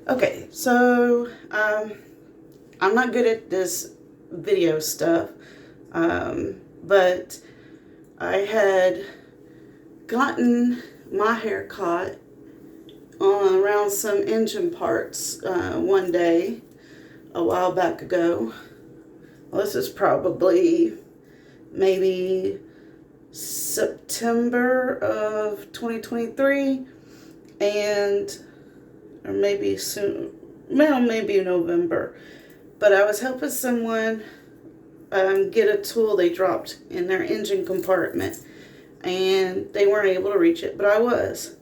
Okay, so I'm not good at this video stuff, but I had gotten my hair caught on around some engine parts one day a while back ago. Well, this is probably maybe September of 2023, and or maybe soon, well, maybe November. But I was helping someone get a tool they dropped in their engine compartment, and they weren't able to reach it, but I was.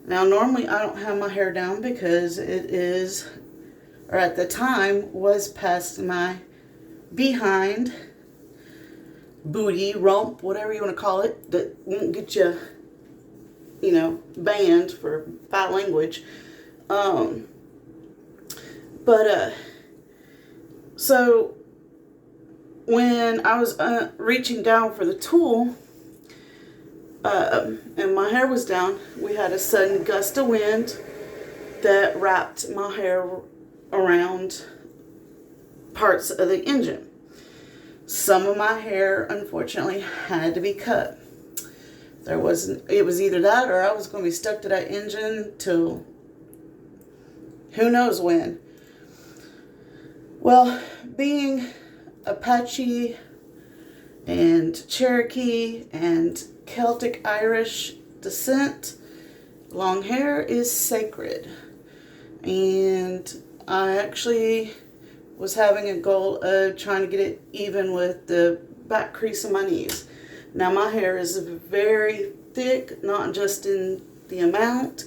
Now, normally I don't have my hair down because it is, or at the time, was past my behind, booty, rump, whatever you want to call it, that won't get you, banned for foul language. But so when I was reaching down for the tool, and my hair was down, we had a sudden gust of wind that wrapped my hair around parts of the engine. Some of my hair, unfortunately, had to be cut. It was either that or I was going to be stuck to that engine till who knows when. Well, being Apache and Cherokee and Celtic Irish descent, long hair is sacred. And I actually was having a goal of trying to get it even with the back crease of my knees. Now my hair is very thick, not just in the amount,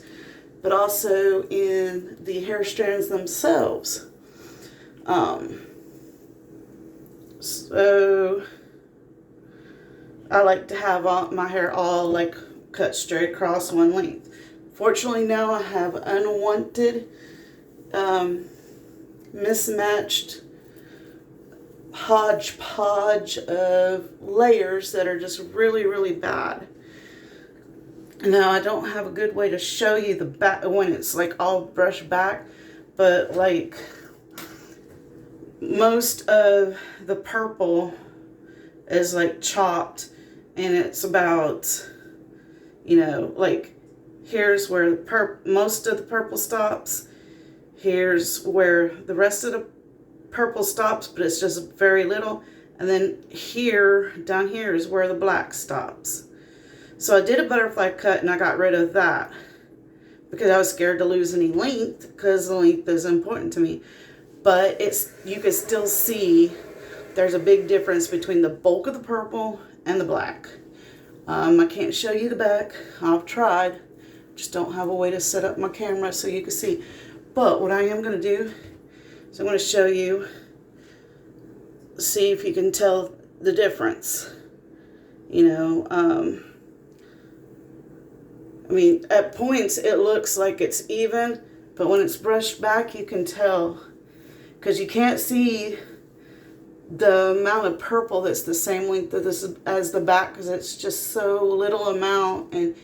but also in the hair strands themselves. So I like to have my hair all like cut straight across one length. Fortunately now I have unwanted, mismatched hodgepodge of layers that are just really, really bad. Now I don't have a good way to show you the back when it's like all brushed back, but like most of the purple is like chopped, and it's about, like here's where most of the purple stops. Here's where the rest of the purple stops, but it's just very little. And then down here is where the black stops. So I did a butterfly cut and I got rid of that because I was scared to lose any length, because the length is important to me. But you can still see there's a big difference between the bulk of the purple and the black. I can't show you the back. I've tried. Just don't have a way to set up my camera so you can see. But what I am going to do is I'm going to show you, see if you can tell the difference. I mean, at points it looks like it's even, but when it's brushed back you can tell, because you can't see the amount of purple that's the same length as the back, because it's just so little amount. And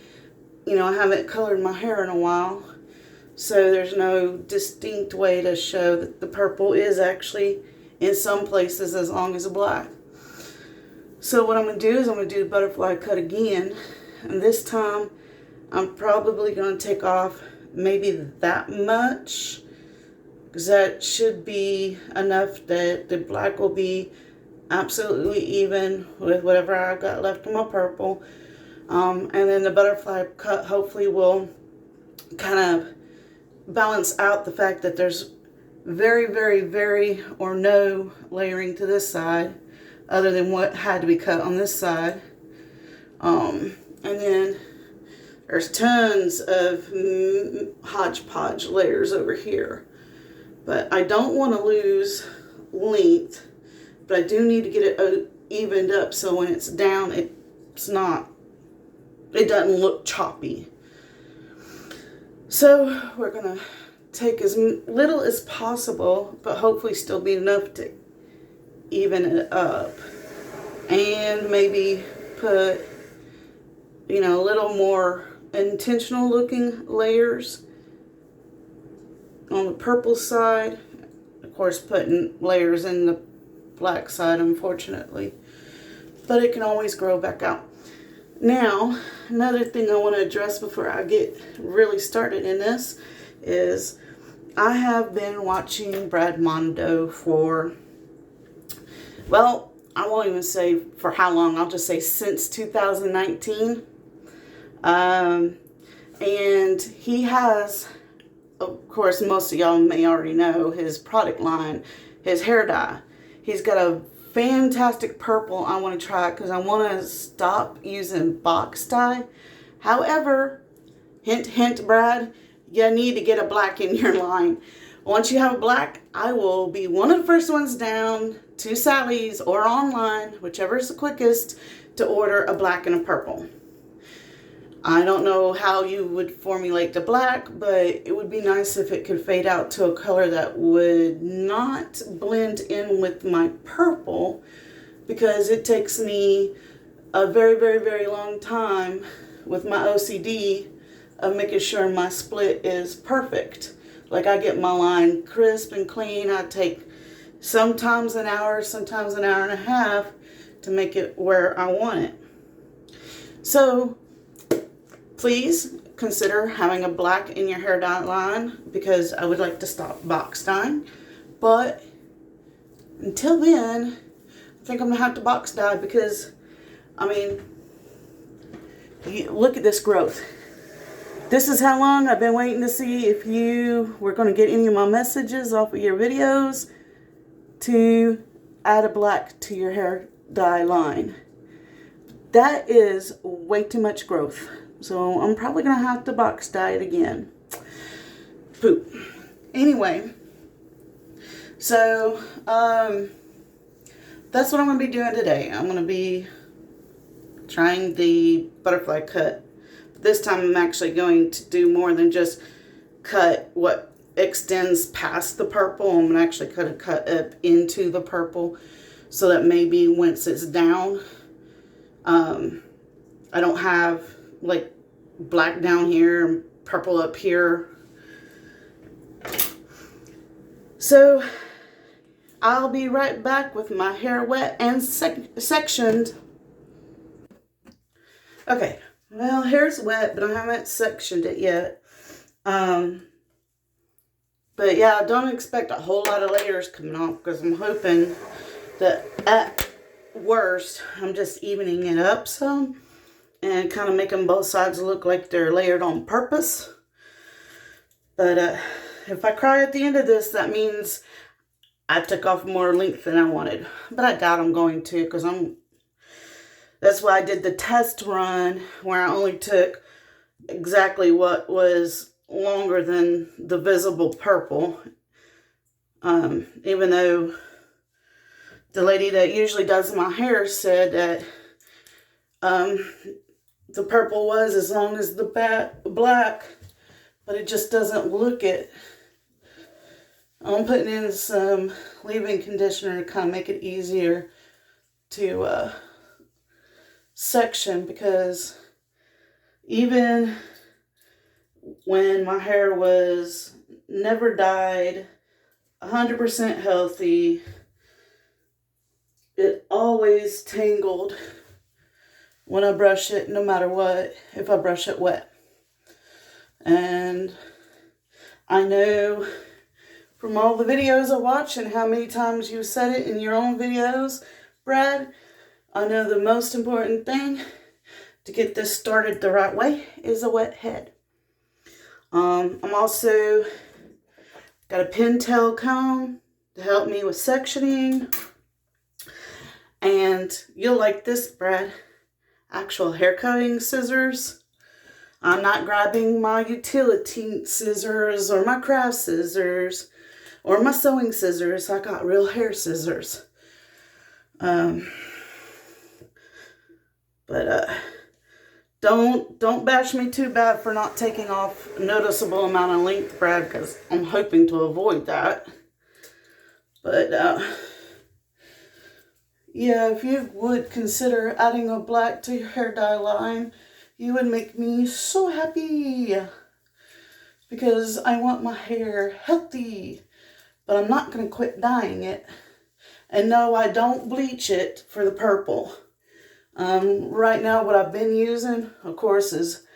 I haven't colored my hair in a while, so there's no distinct way to show that the purple is actually in some places as long as the black. So what I'm going to do is I'm going to do the butterfly cut again, and this time I'm probably going to take off maybe that much, because that should be enough that the black will be absolutely even with whatever I've got left of my purple. And then the butterfly cut hopefully will kind of balance out the fact that there's very, very, very or no layering to this side other than what had to be cut on this side. And then there's tons of hodgepodge layers over here. But I don't want to lose length, but I do need to get it evened up so when it's down, it doesn't look choppy. So we're going to take as little as possible, but hopefully still be enough to even it up. And maybe put, a little more intentional looking layers on the purple side. Of course, putting layers in the black side, unfortunately. But it can always grow back out. Now, another thing I want to address before I get really started in this is I have been watching Brad Mondo for, well, I won't even say for how long. I'll just say since 2019. And he has, of course, most of y'all may already know his product line, his hair dye. He's got a fantastic purple I want to try because I want to stop using box dye. However, hint, hint, Brad, you need to get a black in your line. Once you have a black, I will be one of the first ones down to Sally's or online, whichever is the quickest, to order a black and a purple. I don't know how you would formulate the black, but it would be nice if it could fade out to a color that would not blend in with my purple, because it takes me a very, very, very long time with my OCD of making sure my split is perfect. Like, I get my line crisp and clean. I take sometimes an hour, sometimes an hour and a half to make it where I want it. So please consider having a black in your hair dye line, because I would like to stop box dyeing. But until then, I think I'm going to have to box dye because, I mean, look at this growth. This is how long I've been waiting to see if you were going to get any of my messages off of your videos to add a black to your hair dye line. That is way too much growth. So I'm probably going to have to box dye it again. Poop. Anyway, so that's what I'm going to be doing today. I'm going to be trying the butterfly cut. This time I'm actually going to do more than just cut what extends past the purple. I'm going to actually cut up into the purple so that maybe once it's down, I don't have like black down here and purple up here. So I'll be right back with my hair wet and sectioned. Okay, well, hair's wet, but I haven't sectioned it yet. But yeah, don't expect a whole lot of layers coming off, because I'm hoping that at worst I'm just evening it up some and kind of making both sides look like they're layered on purpose. But if I cry at the end of this, that means I took off more length than I wanted. But I doubt I'm going to, because that's why I did the test run where I only took exactly what was longer than the visible purple. Even though the lady that usually does my hair said that the purple was as long as the black, but it just doesn't look it. I'm putting in some leave-in conditioner to kind of make it easier to section, because even when my hair was never dyed, 100% healthy, it always tangled when I brush it, no matter what, if I brush it wet. And I know from all the videos I watch and how many times you said it in your own videos, Brad, I know the most important thing to get this started the right way is a wet head. I'm also got a pintail comb to help me with sectioning. And you'll like this, Brad. Actual hair cutting scissors. I'm not grabbing my utility scissors or my craft scissors or my sewing scissors. I got real hair scissors. Don't bash me too bad for not taking off a noticeable amount of length, Brad, because I'm hoping to avoid that. But yeah, if you would consider adding a black to your hair dye line, you would make me so happy. because I want my hair healthy, but I'm not going to quit dyeing it. And no, I don't bleach it for the purple. Right now what I've been using, of course, is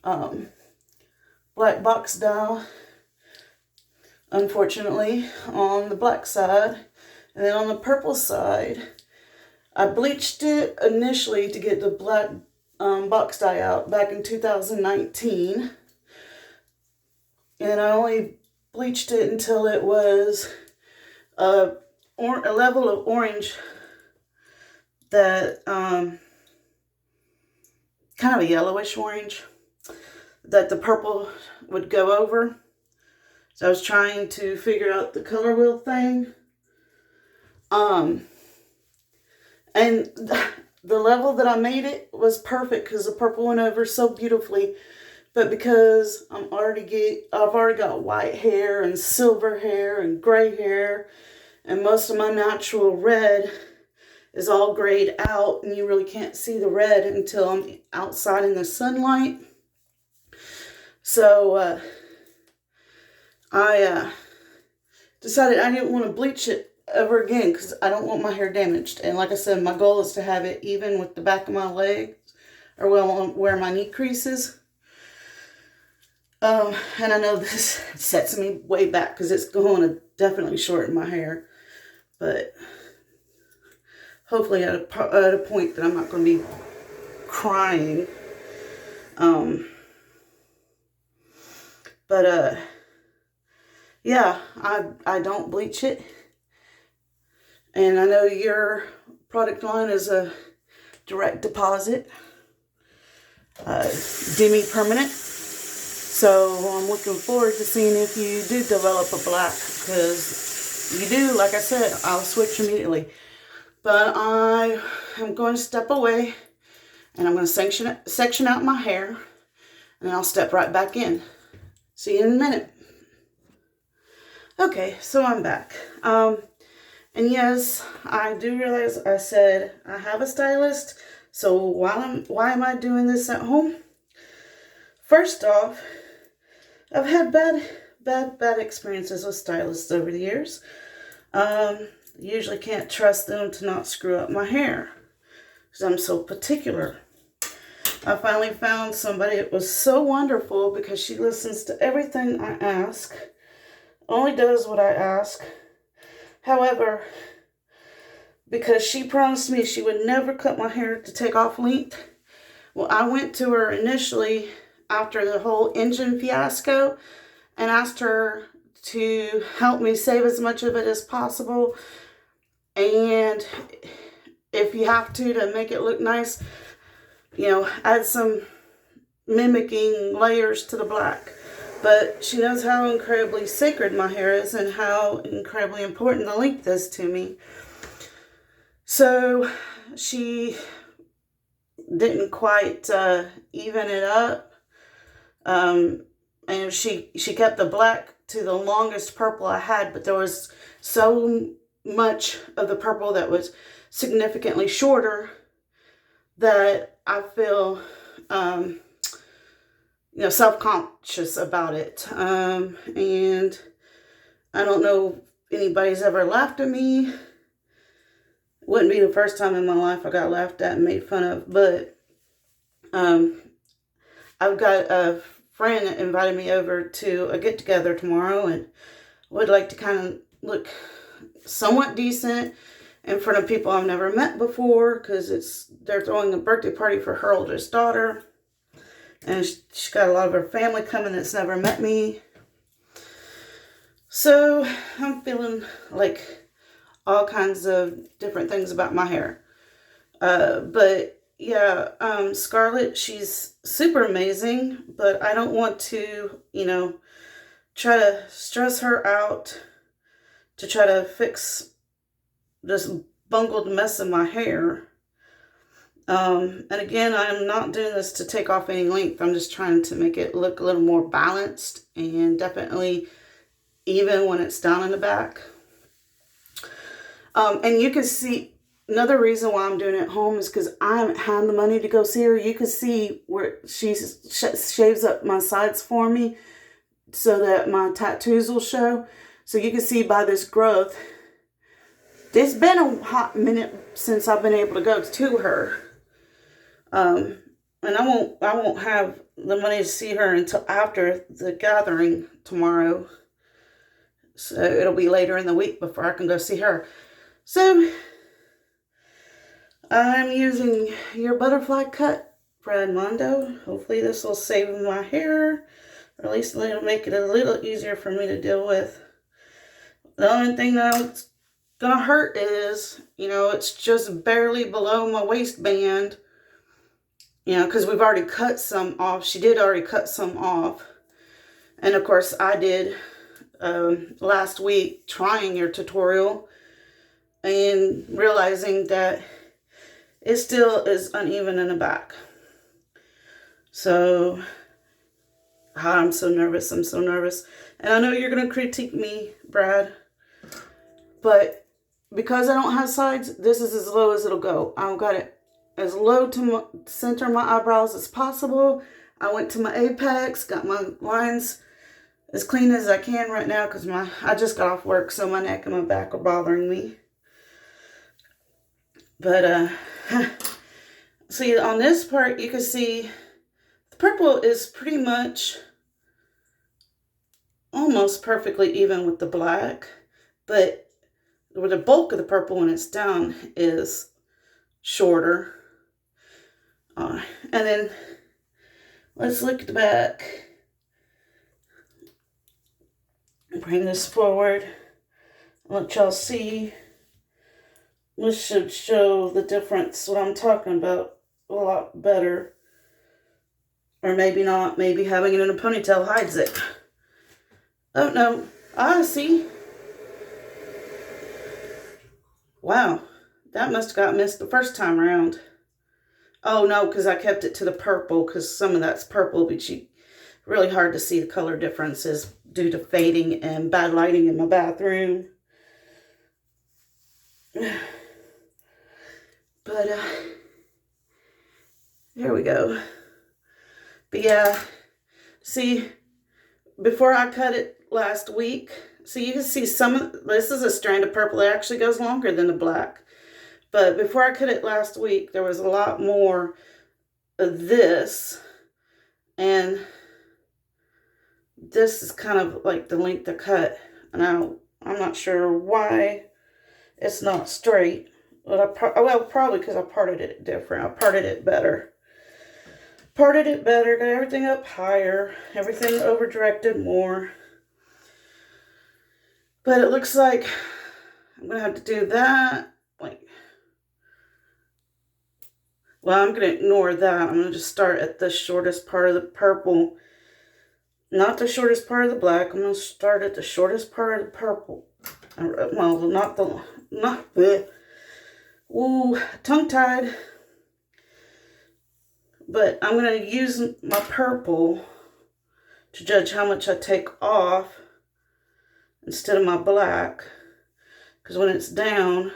black box dye, unfortunately, on the black side. And then on the purple side, I bleached it initially to get the black box dye out back in 2019. And I only bleached it until it was a level of orange that, kind of a yellowish orange, that the purple would go over. So I was trying to figure out the color wheel thing. And the level that I made it was perfect because the purple went over so beautifully. But because I've already got white hair and silver hair and gray hair, and most of my natural red is all grayed out, and you really can't see the red until I'm outside in the sunlight. So I decided I didn't want to bleach it ever again because I don't want my hair damaged. And like I said, my goal is to have it even with the back of my legs, or where my knee creases. And I know this sets me way back because it's going to definitely shorten my hair. But hopefully at a point that I'm not going to be crying. Yeah, I don't bleach it. And I know your product line is a direct deposit, demi-permanent. So I'm looking forward to seeing if you do develop a black, because you do, like I said, I'll switch immediately. But I am going to step away, and I'm going to section out my hair, and then I'll step right back in. See you in a minute. Okay, so I'm back. And yes, I do realize I said I have a stylist. So why am I doing this at home? First off, I've had bad experiences with stylists over the years. Usually can't trust them to not screw up my hair because I'm so particular. I finally found somebody that was so wonderful because she listens to everything I ask, only does what I ask. However, because she promised me she would never cut my hair to take off length, well, I went to her initially after the whole engine fiasco and asked her to help me save as much of it as possible. And if you have to make it look nice, add some mimicking layers to the black. But she knows how incredibly sacred my hair is and how incredibly important the length is to me. So she didn't quite even it up. And she kept the black to the longest purple I had, but there was so much of the purple that was significantly shorter that I feel self-conscious about it. And I don't know if anybody's ever laughed at me. Wouldn't be the first time in my life I got laughed at and made fun of, but I've got a friend that invited me over to a get-together tomorrow and would like to kind of look somewhat decent in front of people I've never met before, because they're throwing a birthday party for her oldest daughter. And she's got a lot of her family coming that's never met me. So I'm feeling like all kinds of different things about my hair. But yeah, Scarlett, she's super amazing, but I don't want to, try to stress her out to try to fix this bungled mess in my hair. And again, I'm not doing this to take off any length. I'm just trying to make it look a little more balanced and definitely even when it's down in the back. And you can see, another reason why I'm doing it at home is because I haven't had the money to go see her. You can see where she shaves up my sides for me so that my tattoos will show. So you can see by this growth, it's been a hot minute since I've been able to go to her. And I won't have the money to see her until after the gathering tomorrow. So it'll be later in the week before I can go see her. So I'm using your butterfly cut, Brad Mondo. Hopefully this will save my hair, or at least it'll make it a little easier for me to deal with. The only thing that's gonna hurt is, it's just barely below my waistband. Because we've already cut some off. She did already cut some off. And of course I did last week trying your tutorial and realizing that it still is uneven in the back. So I'm so nervous. I'm so nervous. And I know you're going to critique me, Brad. But because I don't have sides, this is as low as it'll go. I've got it as low to center my eyebrows as possible. I went to my apex, got my lines as clean as I can right now because I just got off work, so my neck and my back are bothering me. But see, on this part, you can see the purple is pretty much almost perfectly even with the black, but where the bulk of the purple when it's down is shorter. And then let's look at the back. Bring this forward. Let y'all see. This should show the difference, what I'm talking about, a lot better. Or maybe not. Maybe having it in a ponytail hides it. Oh, no. Ah, see? Wow. That must have got missed the first time around. Oh, no, because I kept it to the purple, because some of that's purple, but really hard to see the color differences due to fading and bad lighting in my bathroom. But, here we go. But yeah, see, before I cut it last week, so you can see this is a strand of purple. It actually goes longer than the black. But before I cut it last week, there was a lot more of this. And this is kind of like the length of cut. Now, I'm not sure why it's not straight. But probably because I parted it different. I parted it better. Got everything up higher. Everything over-directed more. But it looks like I'm going to have to do that. Well, I'm going to ignore that. I'm going to just start at the shortest part of the purple. Not the shortest part of the black. I'm going to start at the shortest part of the purple. Well, ooh, tongue-tied. But I'm going to use my purple to judge how much I take off instead of my black. Because when it's down,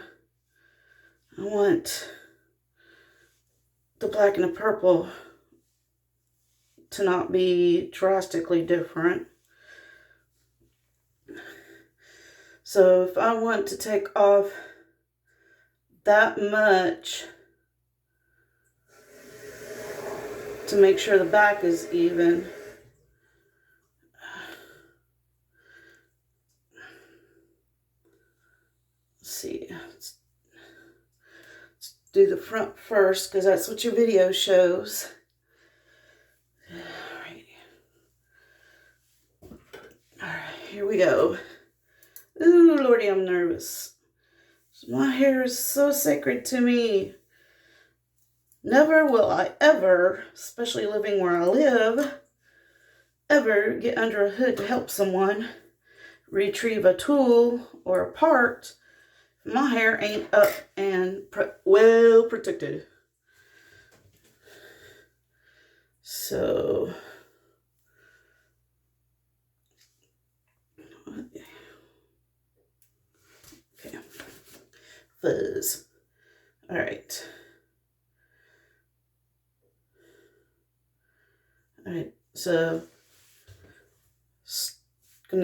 I want the black and the purple to not be drastically different. So if I want to take off that much to make sure the back is even, let's see, let's do the front first because that's what your video shows. All right, here we go. Ooh, Lordy, I'm nervous. My hair is so sacred to me. Never will I ever, especially living where I live, ever get under a hood to help someone retrieve a tool or a part. My hair ain't up and well protected. So, okay, fuzz. All right. All right, so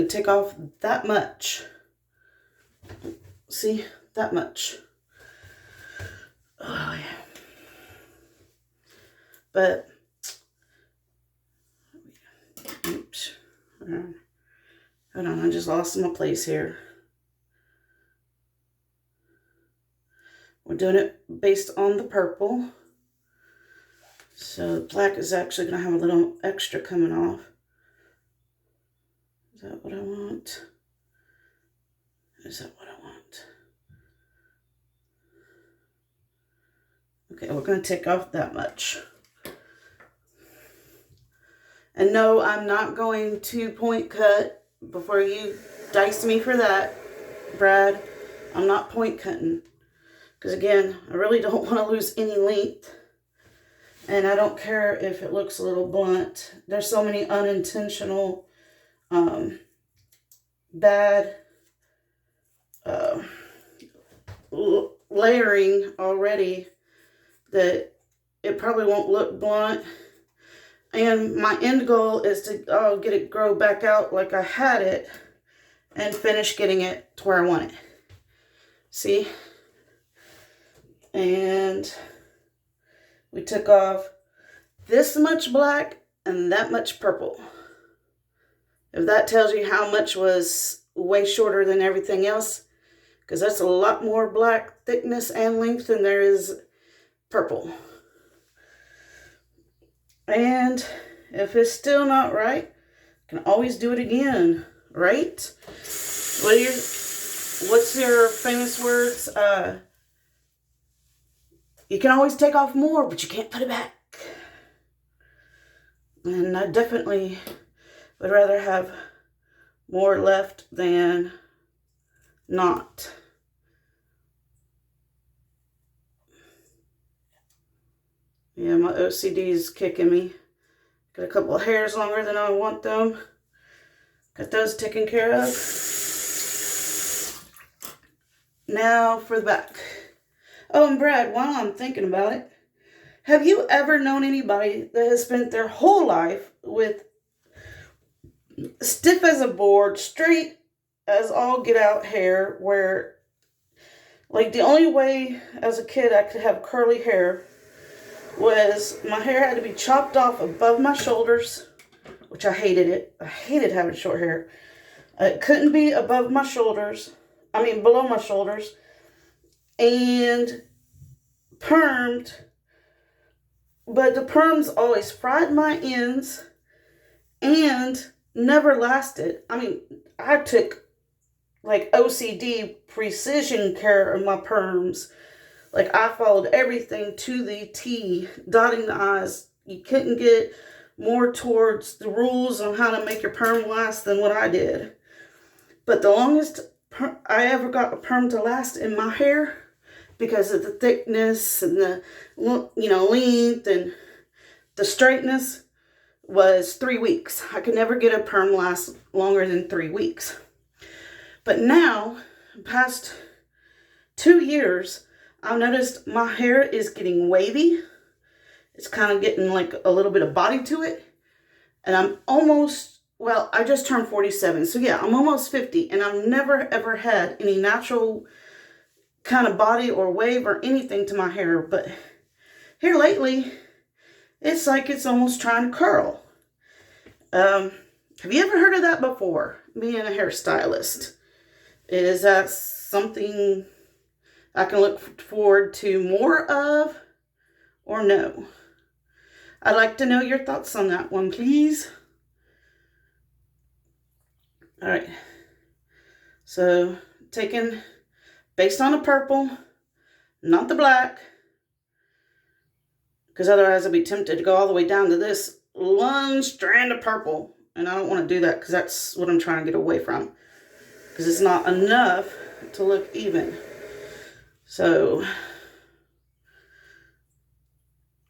going to take off that much. See? That much. Oh, yeah. But, oops. Hold on, I just lost my place here. We're doing it based on the purple. So the black is actually going to have a little extra coming off. Is that what I want? Is that what I want? Okay, we're going to take off that much. And no, I'm not going to point cut before you dice me for that, Brad. I'm not point cutting. Because again, I really don't want to lose any length. And I don't care if it looks a little blunt. There's so many unintentional, bad layering already that it probably won't look blunt. And my end goal is to get it grow back out like I had it and finish getting it to where I want it. See? And we took off this much black and that much purple. If that tells you how much was way shorter than everything else, because that's a lot more black thickness and length than there is purple. And if it's still not right, I can always do it again, right? What's your famous words? You can always take off more, but you can't put it back. And I definitely would rather have more left than not. Yeah, my OCD is kicking me. Got a couple of hairs longer than I want them. Got those taken care of. Now for the back. Oh, and Brad, while I'm thinking about it, have you ever known anybody that has spent their whole life with stiff as a board, straight as all get out hair, where like the only way as a kid I could have curly hair was my hair had to be chopped off above my shoulders, which I hated it. I hated having short hair. It couldn't be above my shoulders. I mean, below my shoulders. And permed. But the perms always fried my ends and never lasted. I mean, I took like OCD precision care of my perms. Like, I followed everything to the T, dotting the I's. You couldn't get more towards the rules on how to make your perm last than what I did. But the longest I ever got a perm to last in my hair, because of the thickness and the, length and the straightness, was 3 weeks. I could never get a perm last longer than 3 weeks. But now, past 2 years, I've noticed my hair is getting wavy. It's kind of getting like a little bit of body to it. And I'm almost, I just turned 47. So yeah, I'm almost 50. And I've never ever had any natural kind of body or wave or anything to my hair. But here lately, it's like it's almost trying to curl. Have you ever heard of that before? Being a hairstylist. Is that something I can look forward to more of, or no? I'd like to know your thoughts on that one, please. All right. So, taking, based on the purple, not the black, because otherwise I'd be tempted to go all the way down to this long strand of purple. And I don't want to do that, because that's what I'm trying to get away from. Because it's not enough to look even. So,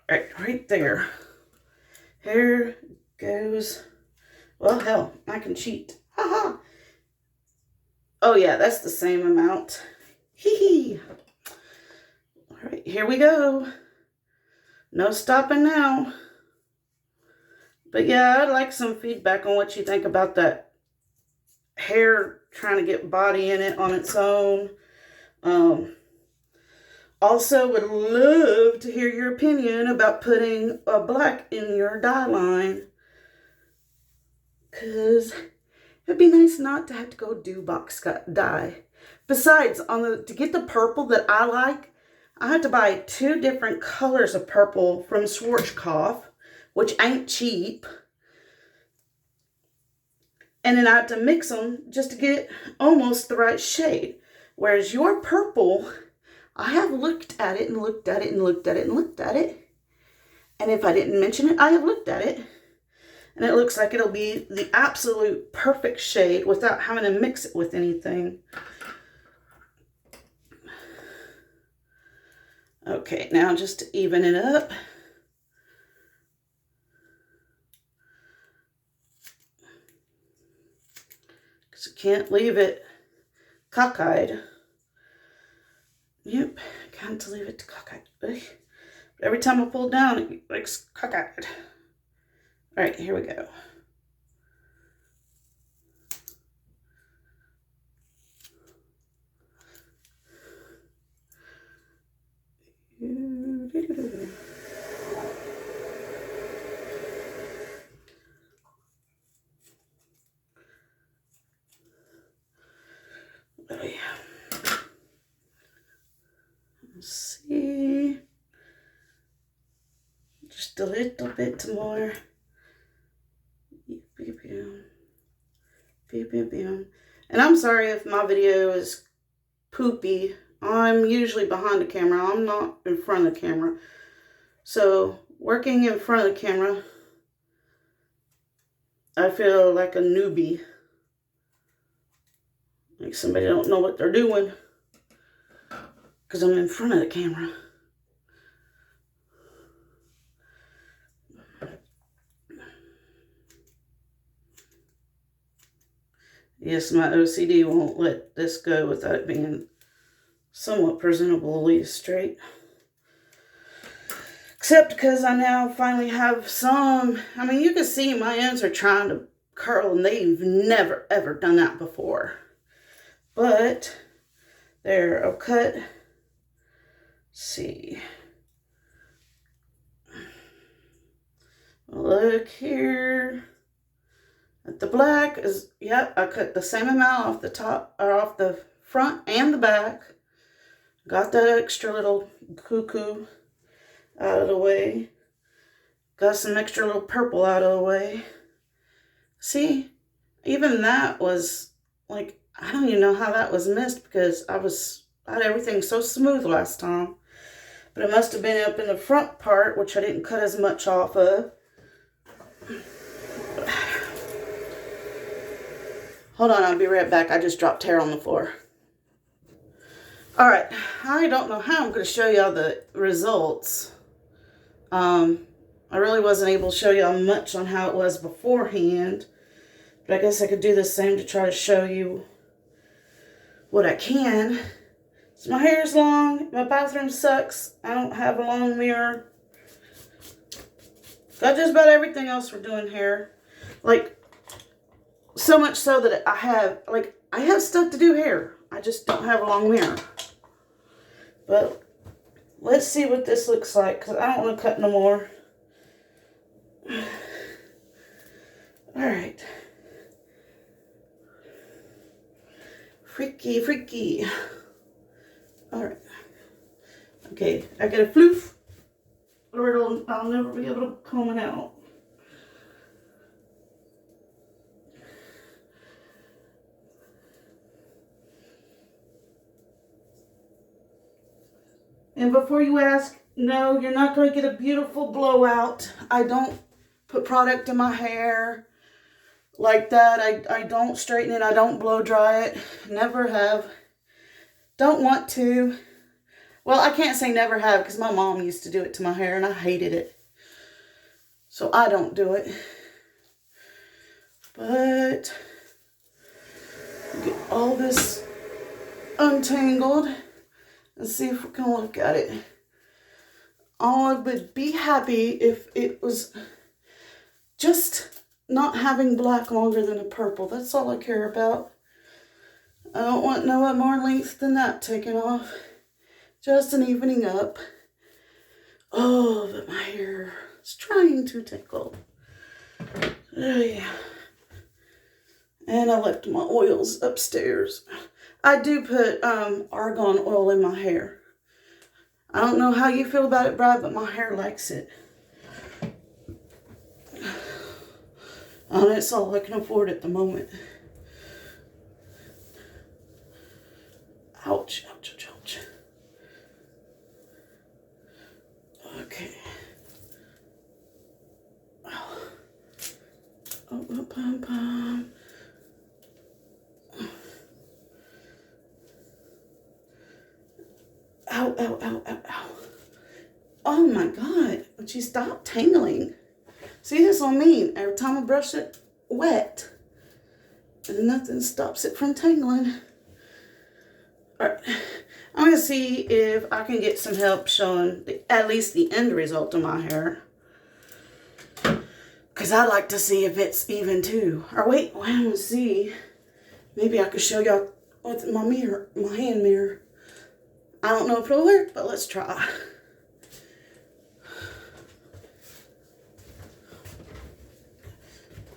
right there. Here goes, well, hell, I can cheat. Haha. Oh, yeah, that's the same amount. Hee hee. All right, here we go. No stopping now. But yeah, I'd like some feedback on what you think about that hair trying to get body in it on its own. Also would love to hear your opinion about putting a black in your dye line. Because it'd be nice not to have to go do box dye. Besides, to get the purple that I like, I had to buy 2 different colors of purple from Schwarzkopf, which ain't cheap. And then I had to mix them just to get almost the right shade. Whereas your purple, I have looked at it and looked at it and looked at it and looked at it. And if I didn't mention it, I have looked at it. And it looks like it'll be the absolute perfect shade without having to mix it with anything. Okay, now just to even it up. Because you can't leave it cockeyed. Yep, can't leave it cockeyed. Every time I pull it down, it looks cockeyed. All right, here we go. Let's see. Just a little bit more. And I'm sorry if my video is poopy. I'm usually behind the camera. I'm not in front of the camera. So working in front of the camera, I feel like a newbie. Like somebody don't know what they're doing. Because I'm in front of the camera. Yes, my OCD won't let this go without it being somewhat presentably straight. Except because I now finally have some, I mean, you can see my ends are trying to curl and they've never ever done that before. But there, I'll cut. Let's see. Look here. The black is, yep, I cut the same amount off the top, or off the front and the back. Got that extra little cuckoo out of the way. Got some extra little purple out of the way. See, even that was like, I don't even know how that was missed because I had everything so smooth last time. But it must have been up in the front part, which I didn't cut as much off of. Hold on, I'll be right back. I just dropped hair on the floor. All right, I don't know how I'm going to show y'all the results. I really wasn't able to show y'all much on how it was beforehand. But I guess I could do the same to try to show you what I can. So my hair's long. My bathroom sucks. I don't have a long mirror. Got just about everything else for doing hair. Like, so much so that I have stuff to do hair. I just don't have a long mirror. But let's see what this looks like, because I don't want to cut no more. Alright. Freaky, freaky. Alright. Okay, I got a floof, or I'll never be able to comb it out. And before you ask, no, you're not going to get a beautiful blowout. I don't put product in my hair like that. I don't straighten it. I don't blow dry it. Never have. Don't want to. Well, I can't say never have because my mom used to do it to my hair and I hated it. So I don't do it. But get all this untangled. Let's see if we can look at it. I would be happy if it was just not having black longer than a purple. That's all I care about. I don't want no more length than that taken off. Just an evening up. Oh, but my hair is trying to tickle. Oh, yeah. And I left my oils upstairs. I do put argan oil in my hair. I don't know how you feel about it, Brad, but my hair likes it. And it's all I can afford at the moment. Ouch, ouch, ouch, ouch. Okay. Oh, oh, pom, pom. Ow, ow, ow, ow, ow. Oh my God, would you stop tangling? See, that's what I mean. Every time I brush it wet, and nothing stops it from tangling. All right, I'm going to see if I can get some help showing at least the end result of my hair. Because I'd like to see if it's even too. Or wait, I want to see. Maybe I could show y'all with my mirror, my hand mirror. I don't know if it'll work, but let's try.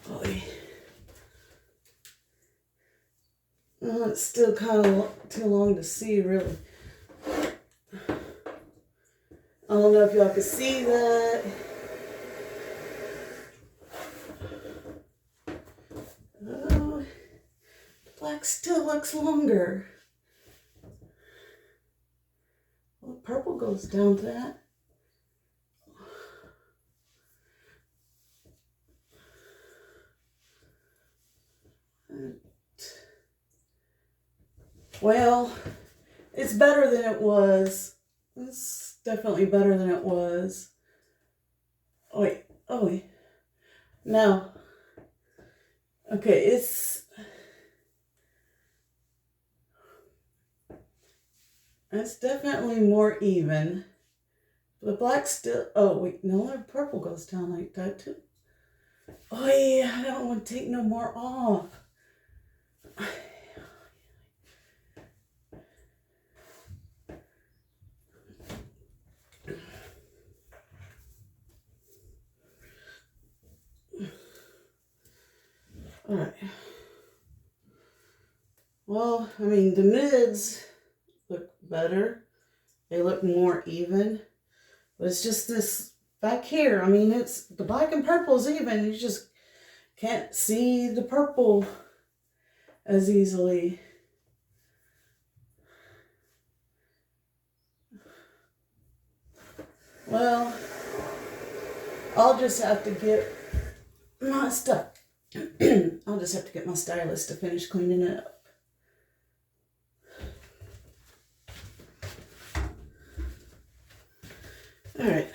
Boy. Oh, it's still kind of too long to see, really. I don't know if y'all can see that. Oh, the black still looks longer. Well, purple goes down to that. Well, it's better than it was. It's definitely better than it was. Oh wait, oh wait. No. Okay, it's definitely more even. The black still, oh wait, no, the purple goes down like that too. Oh yeah, I don't want to take no more off. All right. Well, I mean, the mids look better. They look more even. But it's just this back here. I mean, it's the black and purple is even. You just can't see the purple as easily. Well, I'll just have to get my stuff. I'll just have to get my stylist to finish cleaning it up. All right.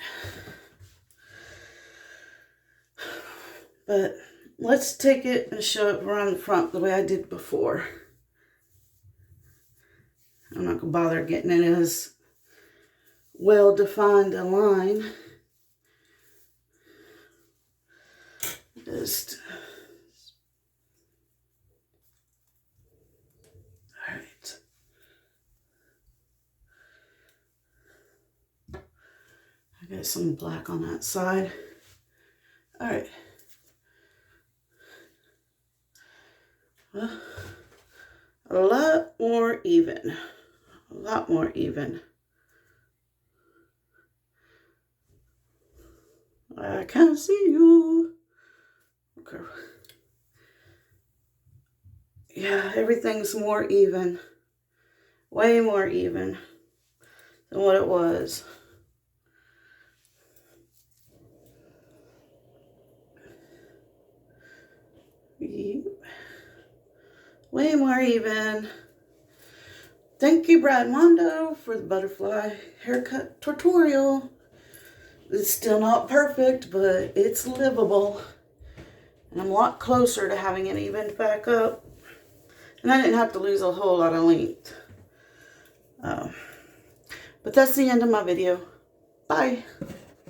But let's take it and show it around the front the way I did before. I'm not going to bother getting it as well defined a line. Just all right. I got some black on that side. All right. Well, a lot more even. A lot more even. I can't see you. Okay. Yeah, everything's more even. Way more even than what it was. Way more even. Thank you, Brad Mondo, for the butterfly haircut tutorial. It's still not perfect, but it's livable. And I'm a lot closer to having it evened back up. And I didn't have to lose a whole lot of length. But that's the end of my video. Bye.